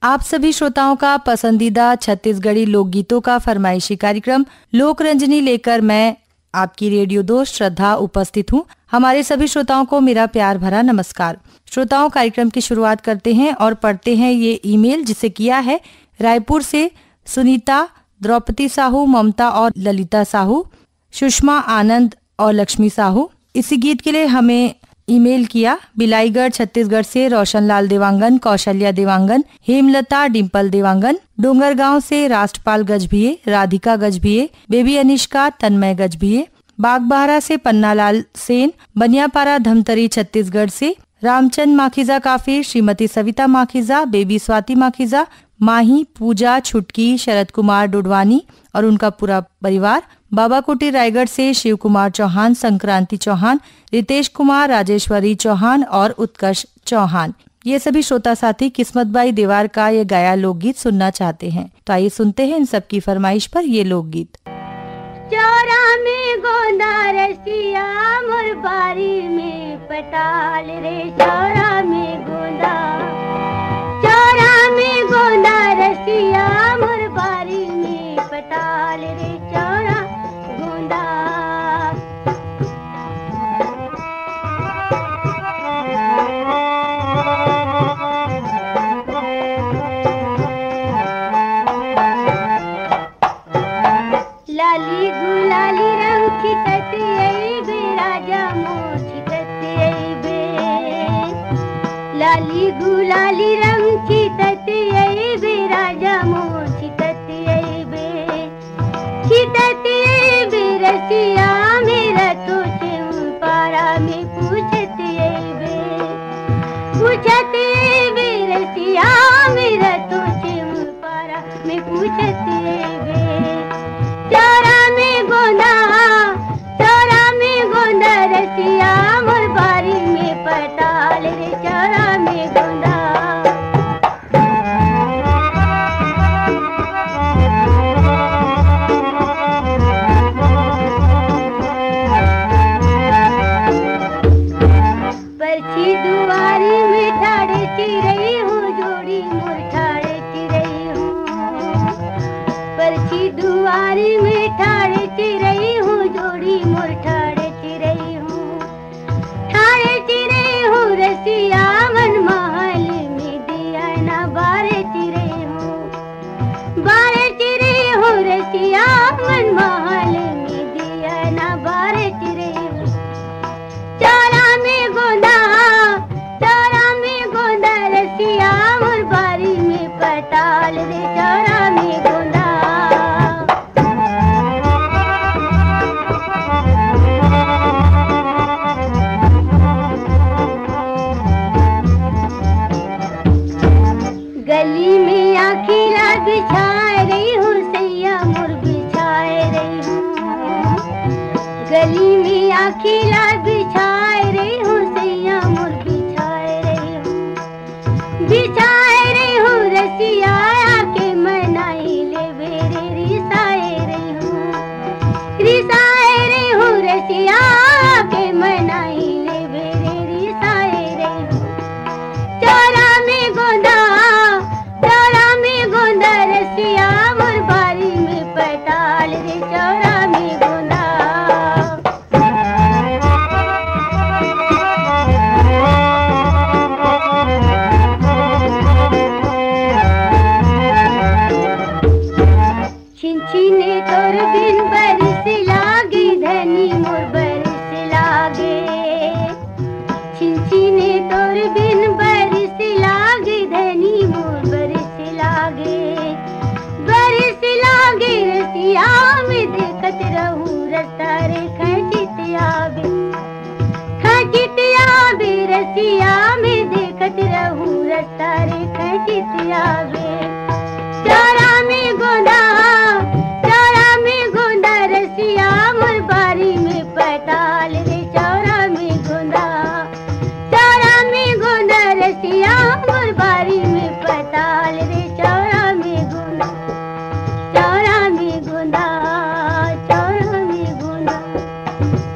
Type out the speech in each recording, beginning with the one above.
आप सभी श्रोताओं का पसंदीदा छत्तीसगढ़ी लोकगीतों का फरमाइशी कार्यक्रम लोक रंजनी लेकर मैं आपकी रेडियो दोस्त श्रद्धा उपस्थित हूँ। हमारे सभी श्रोताओं को मेरा प्यार भरा नमस्कार। श्रोताओं, कार्यक्रम की शुरुआत करते हैं और पढ़ते हैं ये ईमेल जिसे किया है रायपुर से सुनीता, द्रौपदी साहू, ममता और ललिता साहू, सुषमा, आनंद और लक्ष्मी साहू। इसी गीत के लिए हमें ईमेल किया बिलाईगढ़ छत्तीसगढ़ से रोशनलाल देवांगन, कौशल्या देवांगन, हेमलता, डिम्पल देवांगन, डोंगरगांव से राष्ट्रपाल गजभिये, राधिका गजभिये, बेबी अनिष्का, तन्मय गजभिये, बागबाहरा से पन्नालाल सेन, बनियापारा धमतरी छत्तीसगढ़ से रामचंद माखीजा काफिर, श्रीमती सविता माखीजा, बेबी स्वाति माखीजा, माही, पूजा, छुटकी, शरद कुमार डुडवानी और उनका पूरा परिवार, बाबा कुटी रायगढ़ से शिव कुमार चौहान, संक्रांति चौहान, रितेश कुमार, राजेश्वरी चौहान और उत्कर्ष चौहान। ये सभी श्रोता साथी किस्मत बाई देवार का ये गाया लोकगीत सुनना चाहते हैं। तो आइए सुनते हैं इन सबकी फरमाइश पर ये लोकगीत। चौरा में गोंदा रसिया मोर बारी में पटाल रे, चौरा में गोंदा, चौरा में गोंदा रसिया मोर बारी में पटाल रे, चौरा गोंदा। लाली गुलाली रंग छिटत अइबे राजा मोर छिटत अइबे, लाली गुलाली रंग छिटत अइबे राजा मोर छिटत अइबे, छिटत अइबे रसिया मेरा तो चेऊ पारा में पूछत अइबे, पूछत अइबे रसिया मेरा तो चेऊ पारा में पूछत अइबे। चौरा में गोंदा, चौरा में गोंदा रसिया मोर बारी में पटाल रे, चौरा में गोंदा। परछी दुआरी में ठाड़े चिरई हूँ, जोड़ी मोर ठाड़े चिरई हूँ, परछी दुआरी में ठाड़े चिरई हूँ, जोड़ी मोर ठाड़े चिरई हूँ, ठाड़े चिरई हूँ रसिया मन महल में दिया ना बारे चिरई हूँ, बारे चिरई हूँ रसिया मन महल में दिया ना बारे चिरई हूँ। चौरा में गोंदा, चौरा में गोंदा रसिया मोर बारी में पटाल रे, चौरा में गोंदा। गली में आखिला बिछाए रही हूँ, सैया मोर बिछाए रही हूँ, गली में आखिला बिछाए रही हूँ, सैया मोर बिछाए रही हूँ, बिछाए रही हूँ रसिया के मनाई ले बेरे, रिसाए रही हूँ, रिसाए रही हूँ रसिया के मनाई ले बेरे, रिसाए रही हूँ। चौरा में गोंदा, चौरा में गोंदा रसिया मोर बारी में पटाल रे, चौरा में गोंदा। छिनछिने तोर बिन बरिस लागे, धनी मोर बरिस लागे, छिनछिने तोर बिन बरिस लागे, धनी मोर बरिस लागे, बरिस लागे रसिया में देखत रहूं रस्ता रे, खचित आवे, खचित आवे रसिया में देखत रहूं रस्ता रे, खचित आवे। चौरा में गोंदा, चौरा में गोंदा रसिया मोर बारी में पटाल रे, चौरा में गोंदा, चौरा में गोंदा रसिया मोर बारी में पटाल रे, चौरा में गोंदा, चौरा में गोंदा, चौरा में गोंदा,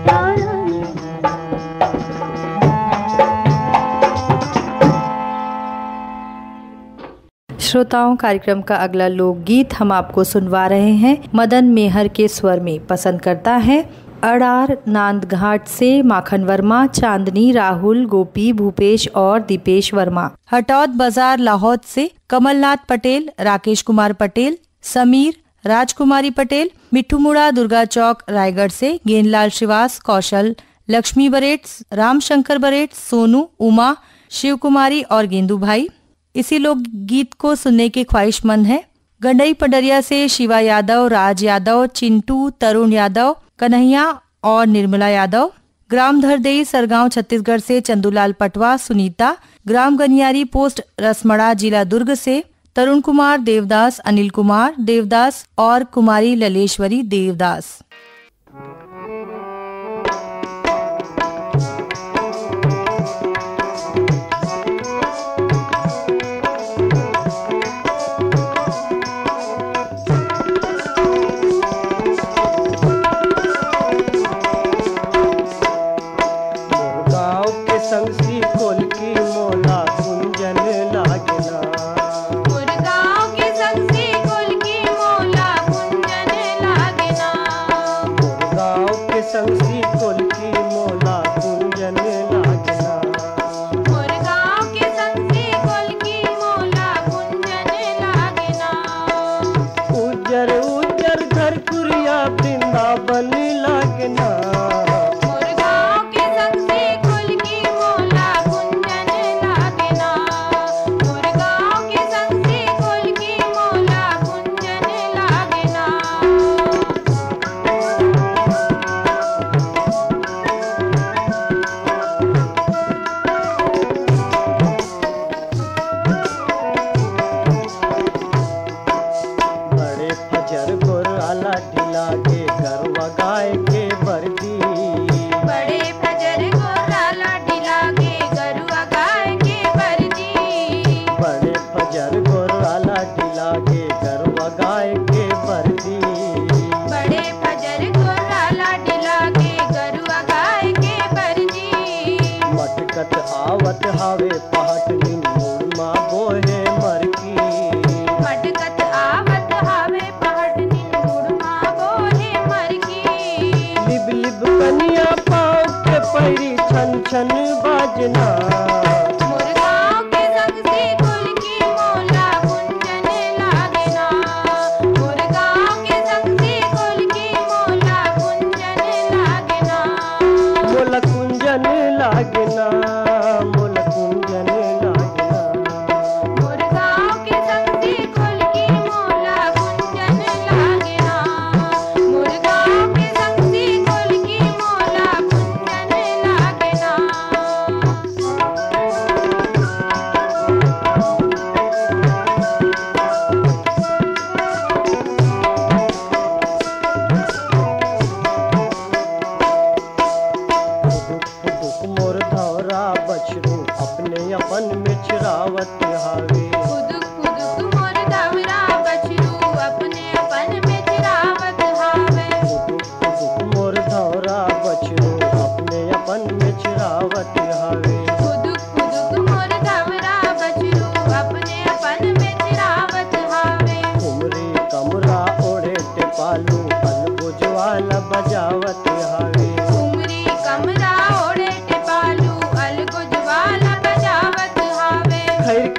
चौरा में गोंदा। श्रोताओं, कार्यक्रम का अगला लोकगीत हम आपको सुनवा रहे हैं। मदन मेहर के स्वर में पसंद करता है अड़ार नांदघाट से माखन वर्मा, चांदनी, राहुल, गोपी, भूपेश और दीपेश वर्मा। हटौद बाजार लाहौद से कमलनाथ पटेल, राकेश कुमार पटेल, समीर, राजकुमारी पटेल। मिट्ठू मुड़ा दुर्गा चौक रायगढ़ से गेंदलाल श्रीवास, कौशल, लक्ष्मी बरेट, रामशंकर बरेट, सोनू, उमा, शिव कुमारी और गेंदू भाई। इसी लोक गीत को सुनने के ख्वाहिशमंद है गंडई पंडरिया से शिवा यादव, राज यादव, चिंटू, तरुण यादव, कन्हैया और निर्मला यादव। ग्राम धरदेई सरगांव छत्तीसगढ़ से चंदूलाल पटवा, सुनीता। ग्राम गनियारी पोस्ट रसमड़ा जिला दुर्ग से तरुण कुमार देवदास, अनिल कुमार देवदास और कुमारी ललेश्वरी देवदास।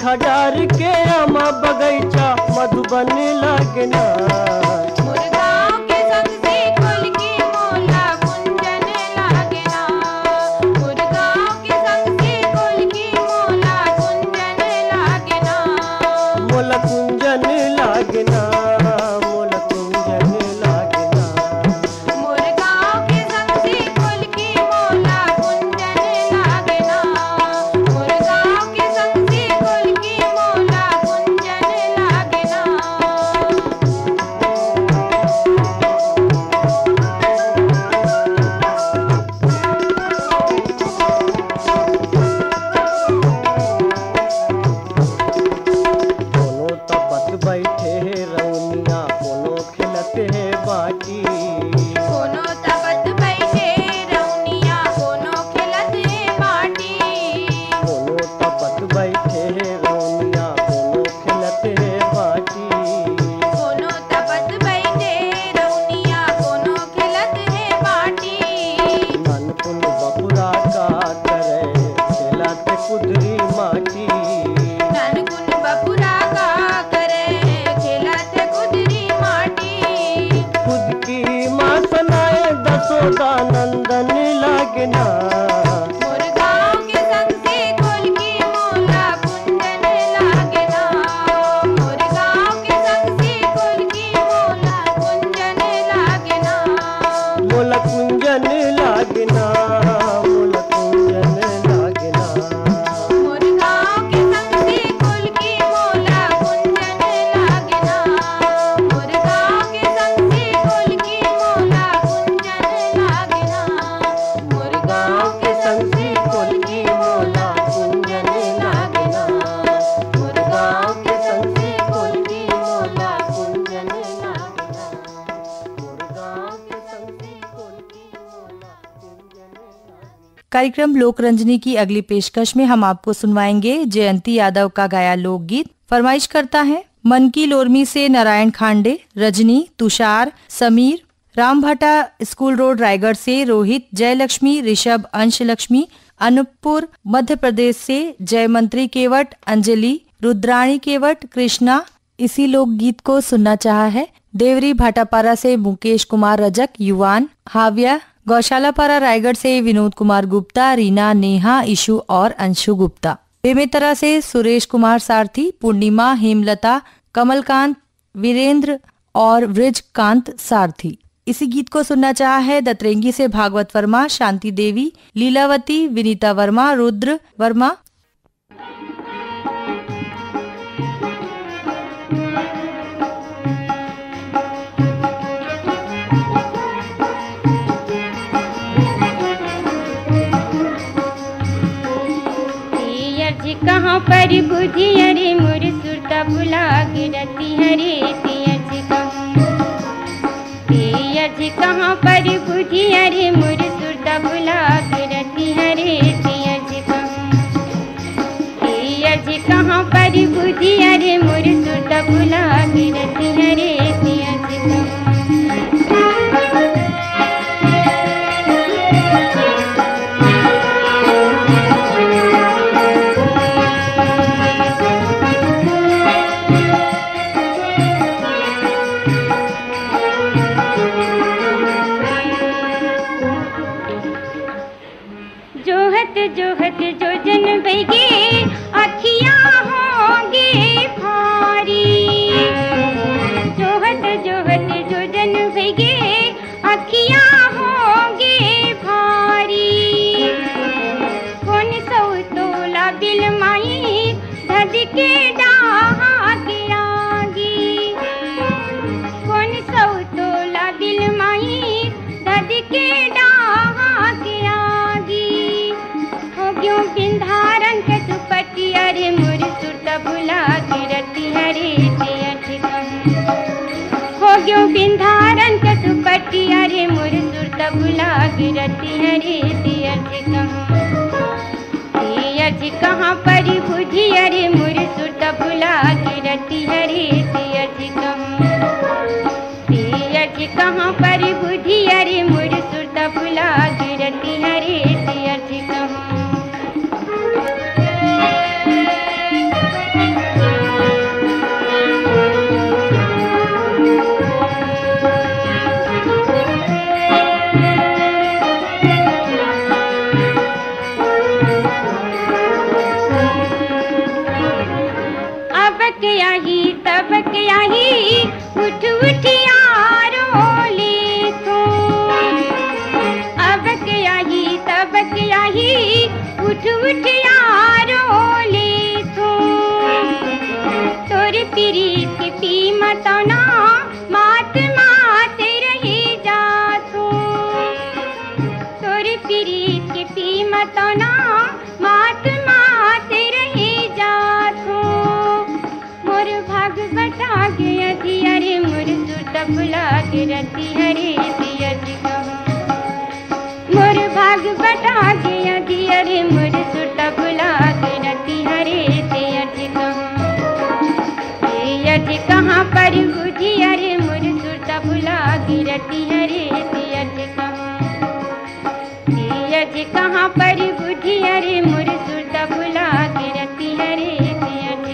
खडार के आमा बगैचा मधुबन लगना बैठे रौनिया कोनो खिलते दूध की माँ सनाए दसोदा नंदन लागना। मोर गाँव के संग से कुल की मोला कुंजन लागना। मोर गाँव के संग से कुल की मोला कुंजन लागना। मोला कुंजन लागना, मोला कुंजन लागना। मोर गाँव के संग से कुल की मोला कुंजन लागना। मोर गाँव के संग से कुल की मोला कुंजन लागना। मोर गाँव के संग से कुल की मोला कुंजन लागना। मोर गाँव के संग से कुल की मोला कुंजन लागना। मोर गाँव के संग से कुल की मोला कुंजन लागना। कार्यक्रम लोकरंजनी की अगली पेशकश में हम आपको सुनवाएंगे जयंती यादव का गाया लोकगीत। फरमाइश करता है मन की लोरमी से नारायण खांडे, रजनी, तुषार, समीर। राम भाटा स्कूल रोड रायगढ़ से रोहित, जयलक्ष्मी, ऋषभ, अंश लक्ष्मी। अनूपपुर मध्य प्रदेश से जयमंत्री केवट, अंजलि, रुद्राणी केवट, कृष्णा। इसी लोकगीत को सुनना चाहा है देवरी भाटापारा से मुकेश कुमार रजक, युवान, हाव्या। गौशालापारा रायगढ़ से विनोद कुमार गुप्ता, रीना, नेहा, ईशु और अंशु गुप्ता। बेमेतरा से सुरेश कुमार सारथी, पूर्णिमा, हेमलता, कमलकांत, वीरेंद्र और वृजकांत सारथी। इसी गीत को सुनना चाहा है दतरेंगी से भागवत वर्मा, शांति देवी, लीलावती, विनीता वर्मा, रुद्र वर्मा। कहाँ पर बुद्धि अरे मोर सुरता बुला गिरती हरे तीयज कहाँ पर बुद्धि अरे मोर सुरता बुला गिरती हरे तीयज कहाँ पर बुद्धि अरे मोर सुरता बुला गिरती हरे तीयज जोहत जो जन बगे अखियाँ होंगे भारी। जोहत जो जन बगे अखियाँ होंगे भारी। कौन सौ तोला बिल माई धद के डाहा के आगी। कौन सौ तोला बिल माई धद के डाहा के आगी। क्यों बिंधारन के दुपट्टी अरे मोर सुरता बुला गिरती हरे हो क्यों बिंधारन के दुपट्टी अरे मोर सुरता बुला गिरती हरे तीयज कहाँ पर बुद्धि अरे मोर सुरता बुला गिरती हरे तीयज कहाँ पर बुद्धि अरे मोर सुरता बुला गिरती हरे तीयज तबक आही उठ उठ यारो ले तू। अबक आही तबक आही उठ उठ यारो ले तू। तोर पीरीत के पी मतना मात मात रही जा तू। तोर पीरीत के पी मतना मात मात रही जा तू। मोर भाग बटा गया अरे मोर सुरता बुला गिरती हरे तीयज मोर भाग बटा गया अरे मोर सुरता बुला गिरती हरे तीयज कहाँ पर बुद्धि अरे मोर सुरता बुला गिरती हरे तीयज कहाँ पर बुद्धि अरे मोर सुरता बुला गिरती हरे तीयज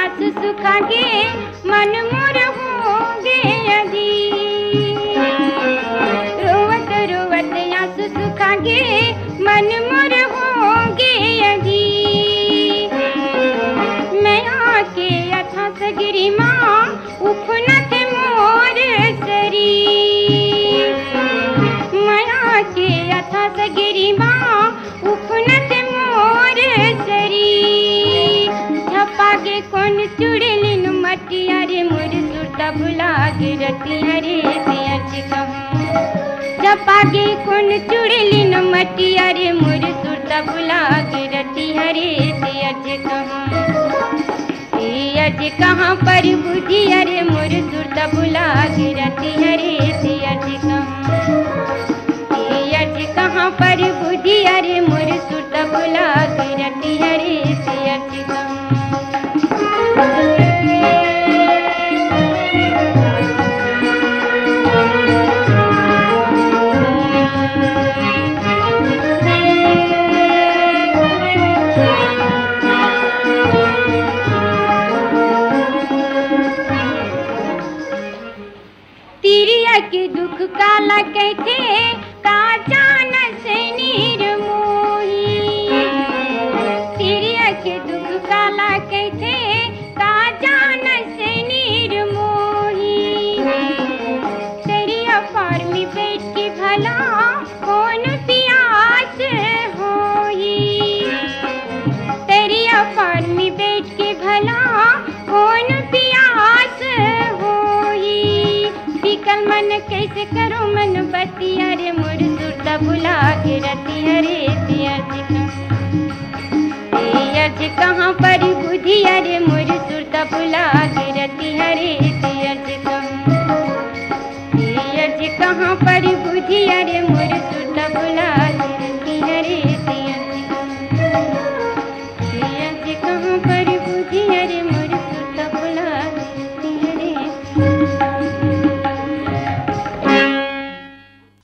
आंसू सुखा के मन मोर होगे अधीर। रोवत रोवत आंसू सुखा के मन मोर होगे अधीर। मैं आके अथा सगरी माँ उफनत मोर शरीर। मैं आके अथा सगरी माँ उफनत मोर शरीर। झपा के कौन चुड़लिन मटिया रे मोर सुरता भुला के रतिया रे सियच कहूँ। झपा के कौन चुड़लिन मटिया रे मोर सुरता भुला के रतिया रे सियच कहूँ। सियच कहाँ पर बुझिया रे मोर सुरता भुला के रतिया रे सियच कहूँ। सियच कहाँ पर बुझिया रे मोर सुरता भुला के रतिया रे सियच कहूँ। तिरिया के दुख काला कहते का जान से नीर मोही। तिरिया के दुख काला कहते का जान से नीर मोही। तिरिया पार में बैठ के भला कौन प्यास होई। तिरिया पार में बैठ के भला कौन प्यास होई। बिकल मन कैसे करो मन बतिया रे मोर सुरता भुला के रतिया रे सियच कहाँ पर बुझिया रे मोर सुरता भुला के रतिया रे सियच कहाँ पर बुझिया रे मोर सुरता भुला के रतिया रे सियच कहाँ पर बुझिया रे मोर सुरता भुला के रतिया रे।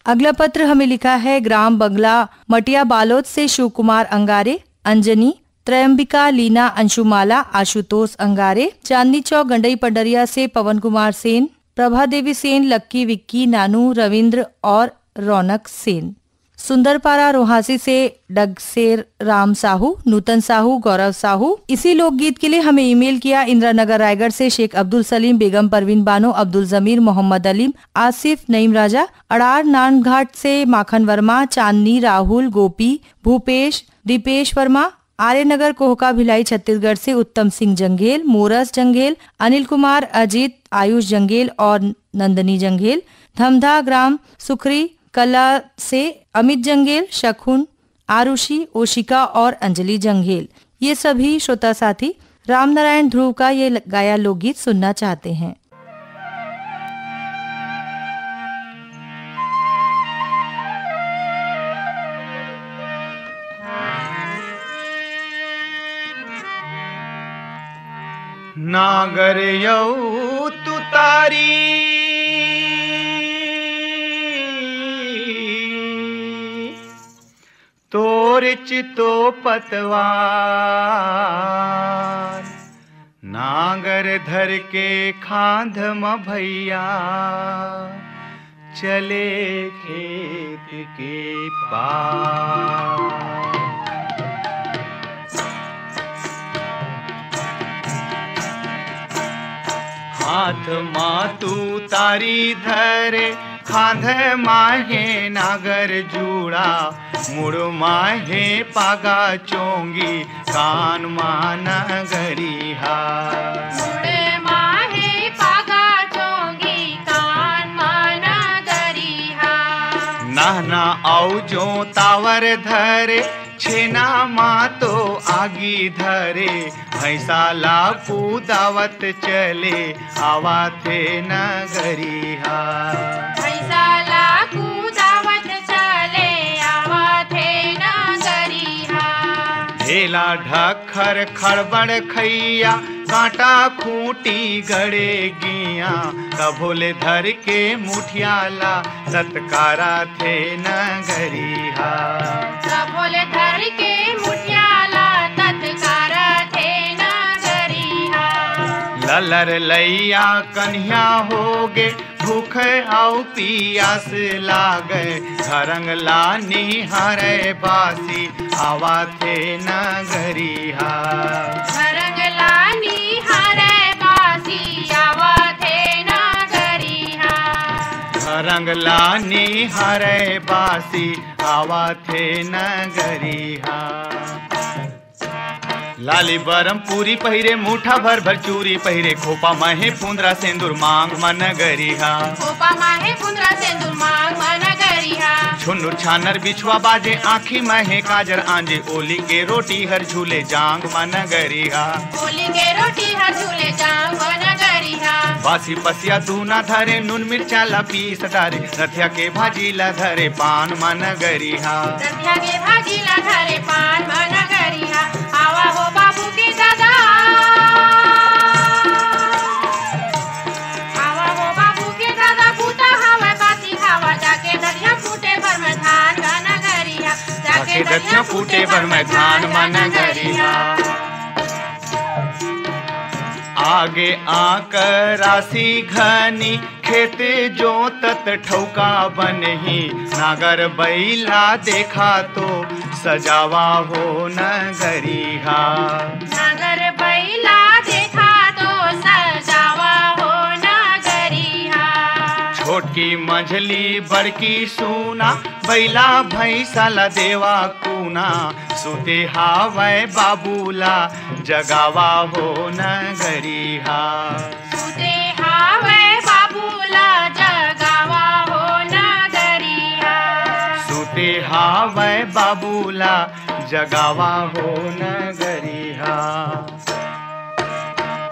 अगला पत्र हमें लिखा है ग्राम बंगला मटिया बालोद से शिव कुमार अंगारे, अंजनी, त्रयंबिका, लीना, अंशुमाला, आशुतोष अंगारे। चांदनी चौक गंडई पंडरिया से पवन कुमार सेन, प्रभा देवी सेन, लक्की, विक्की, नानू, रविंद्र और रौनक सेन। सुंदरपारा रोहासी से डगसेर राम साहू, नूतन साहू, गौरव साहू। इसी लोकगीत के लिए हमें ईमेल किया इंदिरानगर रायगढ़ से शेख अब्दुल सलीम, बेगम परवीन बानो, अब्दुल जमीर, मोहम्मद अलीम, आसिफ, नईम राजा। अड़ार नानघाट से माखन वर्मा, चांदनी, राहुल, गोपी, भूपेश, दीपेश वर्मा। आर्यनगर कोहका भिलाई छत्तीसगढ़ से उत्तम सिंह जंगेल, मोरस जंगेल, अनिल कुमार, अजीत, आयुष जंगेल और नंदनी जंगेल। धमधा ग्राम सुखरी कला से अमित जंगेल, शखुन, आरुषि, ओशिका और अंजलि जंगेल। ये सभी श्रोता साथी रामनारायण ध्रुव का ये गाया लोकगीत सुनना चाहते हैं। नागर यौ तुतारी तोर चितो पतवार। नागर धर के खांध म भैया चले खेत के पार। हाथ मातू तारी धरे खांध माहे नागर जूड़ा। मुड़ माहे पागा चोंगी कान मान गरिहा। मुड़ माहे पागा चोंगी कान मान गरिहा। नहना औ जो तावर धरे छेना मा तो आगी धरे। भैंसा लापू दावत चले आवा थे नगरिहा। भैंसा लाकू दावत चले आवा थे नगरिहा। ढेला ढक्खर खड़बड़ खैया कांटा खूंटी गड़े गिया। कभोले धर के मुठियाला सत्कारा थे नगरिहा। कभोले धर के मुठियाला तत्कारा थे नगरिहा। ललर लैया कन्हैया होगे भूख आउ पियास लागे घरंग लानी हरे बासी आवा थे नगरिया घरंग लानी हरे बासी आवा थे नगरिया घरंग लानी हरे बासी आवा थे नगरिया लाली बरम पूरी पहिरे मुठा भर भर चूरी पहिरे खोपा माहे पुंदरा सेंदूर मांग मन गरिहा खोपा माहे पुंदरा सेंदूर मांग मन गरिहा छुन्नुर छानर बिछुआ बाजे आँखी महे काजर आंजे ओली के रोटी हर झूले जांग मन गरिहा ओली के रोटी हर झूले जांग मन गरिहा बासी पसिया दूना धरे नून मिर्चा ला पीस डारे रथिया के भाजी ला धरे पान मन गरिहा रथिया के भाजी ला धरे पान मन गरिहा आवा हो बाबू के दादा आवा हो बाबू के दादा पूता हवा बासी खावा जाके दरिया फूटे भर में धान गाना गरिहा जाके दरिया फूटे भर में धान मन गरिहा आगे आकर राशि घनी खेत जोतत ठौका बनही नागर बैला देखा तो सजावा हो नगरिहा नागर बैला देखा तो सजावा हो नगरिहा छोटकी मझली बड़की सूना बैला भैंसा ला देवा कूना सुते हावै बाबूला जगावा हो नगरिहा सुते हावै बाबूला जगावा हो नगरिहा सुते हावै बाबूला जगावा हो नगरिहा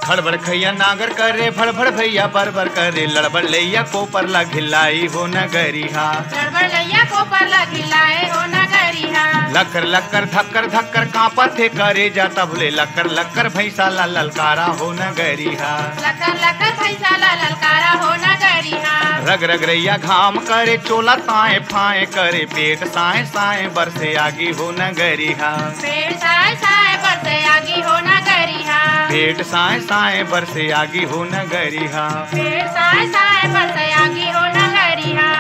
खड़बड़ खैया नागर करे भड़भड़ भैया बरबर करे लड़बड़ लैया कोपर ला घिलाई हो नगरिहा लड़बड़ लैया कोपर ला घिलाए हो नगरिहा लक्कर लक्कर धक्कर धक्कर कांपत थे करे जाता भूले लक्कर लक्कर भैंसा ला ललकारा हो नगरिहा लकर लकर भैंसा ला ललकारा हो नगरिहा रग रग रैया घाम करे चोला ताए फाए करे पेट साए साए बरसे आगी हो नगरिहा पेड़ साए साए बरसे आगी हो नगरिहा पेट साए साए बरसे आगी हो नगरिहा पेड़ साए साए बरसे आगी हो नगरिहा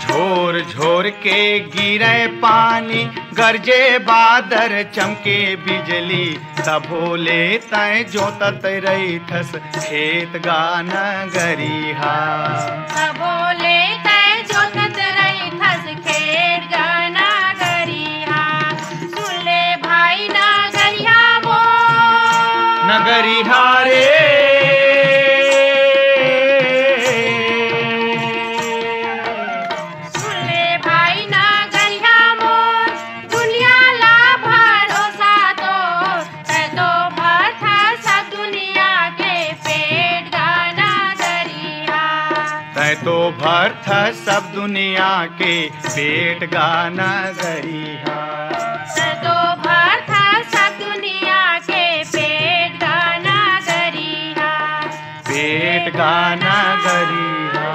झोर झोर के गिरे पानी गरजे बादर चमके बिजली तभोले तय जोतत रही थस खेत गाना गरिहा बोले तय जोतत रही थस खेत गाना गरिहा सुन ले भाई ना गरिहा वो नगरिहा रे सुन ले भाई ना गरिहा मोर दुनिया ला भरोसा तो तै तो भर था सब दुनिया के पेट गाना गरिहा तय तो भर था सब दुनिया के पेट गाना गरिहा तै तो भर था सब दुनिया के पेट गाना गरिहा पेट गाना गरिहा।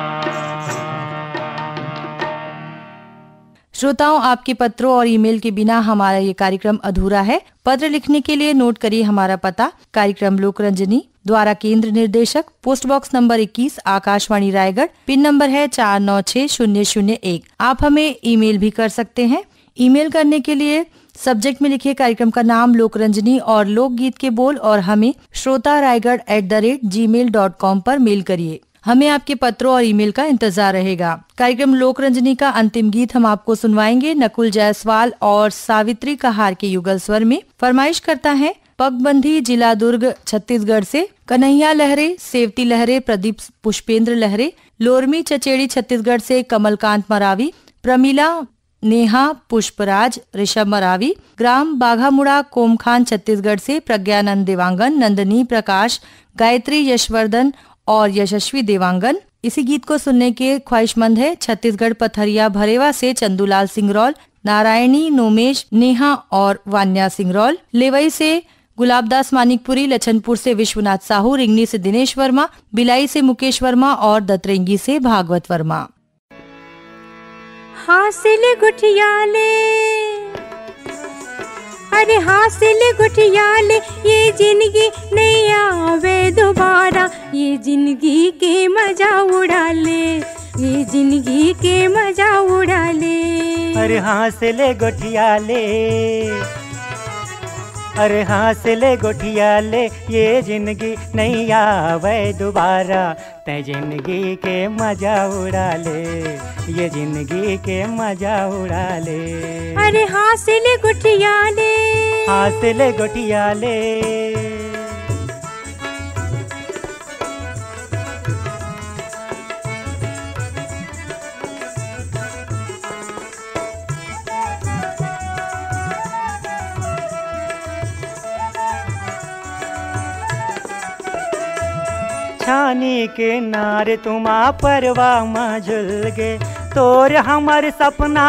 श्रोताओं, आपके पत्रों और ईमेल के बिना हमारा ये कार्यक्रम अधूरा है। पत्र लिखने के लिए नोट करिए हमारा पता। कार्यक्रम लोकरंजनी, द्वारा केंद्र निर्देशक, post box number 21, Akashvani Raigarh. Pin number है 496001। आप हमें ईमेल भी कर सकते हैं। ईमेल करने के लिए सब्जेक्ट में लिखिए कार्यक्रम का नाम लोकरंजनी और लोकगीत के बोल और हमें shrotaraigarh@gmail.com पर मेल करिए। हमें आपके पत्रों और ईमेल का इंतजार रहेगा। कार्यक्रम लोकरंजनी का अंतिम गीत हम आपको सुनवाएंगे नकुल जायसवाल और सावित्री कहार के युगल स्वर में। फरमाइश करता है पगबंधी, जिला दुर्ग, छत्तीसगढ़ से कन्हैया लहरे, सेवती लहरे, प्रदीप पुष्पेंद्र लहरे, लोरमी चचेड़ी छत्तीसगढ़ से कमलकांत मरावी, प्रमीला, नेहा, पुष्पराज, ऋषभ मरावी, ग्राम बाघामुड़ा, कोमखान छत्तीसगढ़ से प्रज्ञानंद देवांगन, नंदनी प्रकाश, गायत्री यशवर्धन और यशस्वी देवांगन। इसी गीत को सुनने के ख्वाहिशमंद है छत्तीसगढ़ पथरिया भरेवा से चंदूलाल सिंगरौल, नारायणी, नोमेश, नेहा और वान्या सिंगरौल, लेवई से गुलाबदास मानिकपुरी, लछनपुर से विश्वनाथ साहू, रिंगनी से दिनेश वर्मा, बिलाई से मुकेश वर्मा और दतरेंगी से भागवत वर्मा। हासिल गुठियाले अरे हासिल गुठियाले ये जिंदगी नहीं आवे दोबारा, ये जिंदगी के मजा उड़ा ले, ये जिंदगी के मजा उड़ा ले। अरे हासिल गुठियाले, अरे हासिल गुठियाले ये जिंदगी नहीं आवे दोबारा, तै जिंदगी के मजा उड़ा ले, ये जिंदगी के मजा उड़ा ले। अरे हासिल गुठियाले, हासिल गुठियाले। छानी के नार तुमा परवा में झुल गे, तोर हमर सपना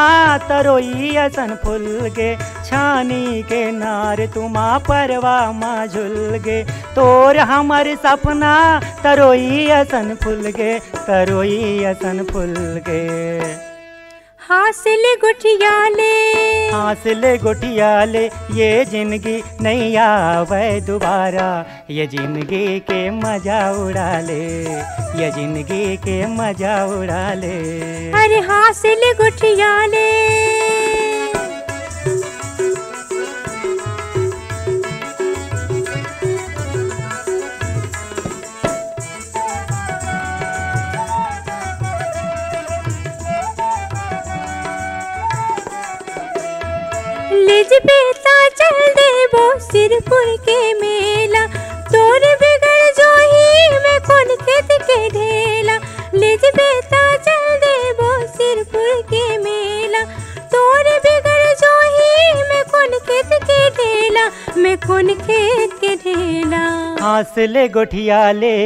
तरोई असन फुल गे। छानी के नार तुमा परवा में झुल गे, तोर हमर सपना तरोई असन फुल गे, तरोई असन फुल गे। हासिल गुठियाले, हासिल गुठियाले ये जिंदगी नहीं आवे दोबारा, ये जिंदगी के मजा उड़ा ले, ये जिंदगी के मजा उड़ा ले। अरे हासिल गुठियाले। लिज बेटा चल देबो सिरपुर के मेला, तोर बिगड़ जो ही मैं कौन खेत के ढेला। लिज बेटा चल देबो सिरपुर के मेला, तोर बिगड़ जो ही मैं कौन खेत के ढेला, मैं कौन खेत के ढेला। हासिल गुठियाले,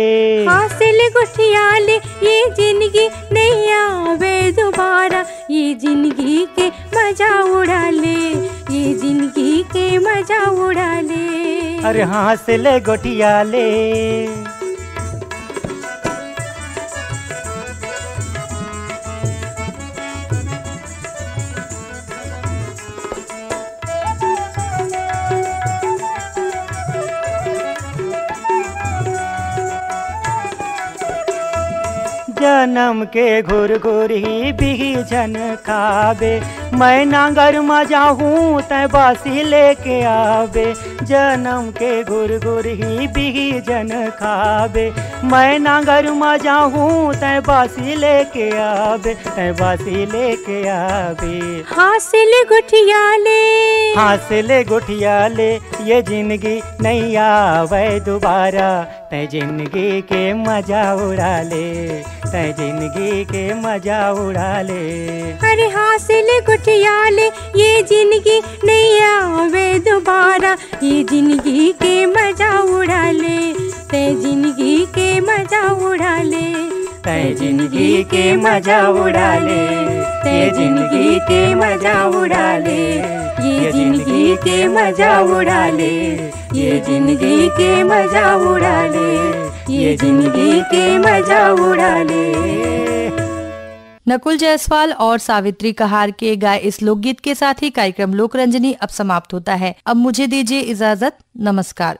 हासिल गुठियाले ये जिंदगी नहीं आवे दोबारा, ये जिंदगी के मजा उड़ा ले, ये जिंदगी के मजा उड़ा ले। अरे हासिल गुठियाले। जन्म के घुर घुर ही बिही जन खावे, मैं नांगर मजा हूँ तै बासी लेके आवे। जन्म के घुर घुर ही बिही जन खावे, मैं नांगर मजा हूँ तै बासी लेके आवे, तै बासी लेके आवे। हासिल गुठियाले, हासिल गुठियाले ये जिंदगी नहीं आवे दोबारा, तै जिंदगी के मजा उड़ा ले, तै जिंदगी के मजा उड़ा ले। अरे हासिल गुठियाले ये जिंदगी नहीं आवे दोबारा, ये जिंदगी के मजा उड़ा ले, तै जिंदगी के मजा उड़ा ले, तै जिंदगी के मजा उड़ा ले, तै जिंदगी के मजा उड़ा ले, ये जिंदगी के मजा उड़ा ले, ये जिंदगी के मजा उड़ा ले, ये जिंदगी के मजा उड़ा ले। नकुल जायसवाल और सावित्री कहार के गाए इस लोकगीत के साथ ही कार्यक्रम लोकरंजनी अब समाप्त होता है। अब मुझे दीजिए इजाजत। नमस्कार।